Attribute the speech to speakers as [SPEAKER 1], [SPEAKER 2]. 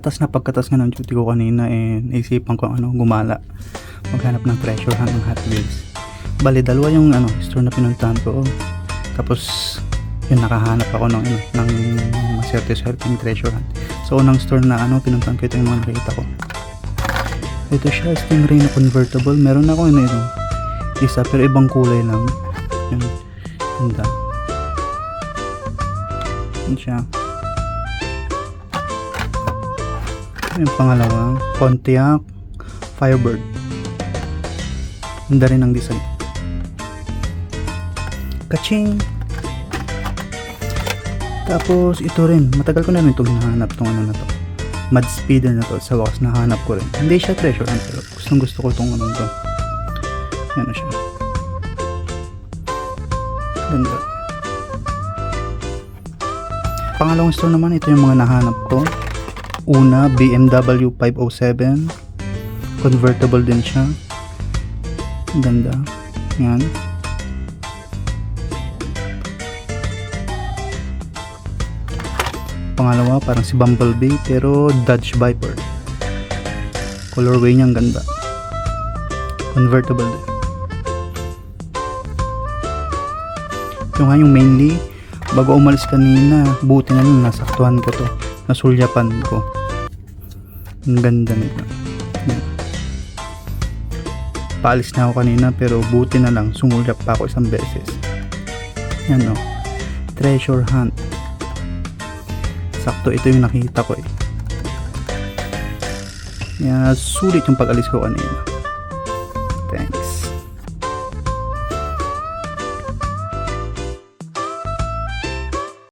[SPEAKER 1] pagkatas nga ng duty ko kanina, naisipan ko gumala, maghanap ng treasure hunt ng Hot Wheels. Bali, dalawa yung store na pinuntahan ko. Tapos yun, nakahanap ako ng maswerte-swerteng treasure hunt. So unang store na pinuntahan ko, ito yung mga nakita ko. Ito siya, Stingray na convertible. Meron ako isa, pero ibang kulay lang. Yun, ganda. Yun siya. Yung pangalawa, Pontiac Firebird. Ganda rin ang design. Kaching! Tapos ito rin, matagal ko na rin itong hinahanap, itong na to, mud speeder na to. Sa wakas nahanap ko rin. Hindi siya treasure hunt, pero gusto ko itong to. Yan na siya. Ganda. Pangalawang store naman, ito yung mga nahanap ko. Una, BMW 507. Convertible din siya. Ganda. Yan. Pangalawa, parang si Bumblebee, pero Dodge Viper. Colorway niyang ganda. Convertible din. Yung mainly, bago umalis kanina, buti na lang nasaktuhan ko to. Nasulyapan ko. Ang ganda nito. Yan. Paalis na ako kanina, pero buti na lang sumulyap pa ako isang beses. Yan treasure hunt. Sakto, ito yung nakita ko Sulit yung pag-alis ko kanina.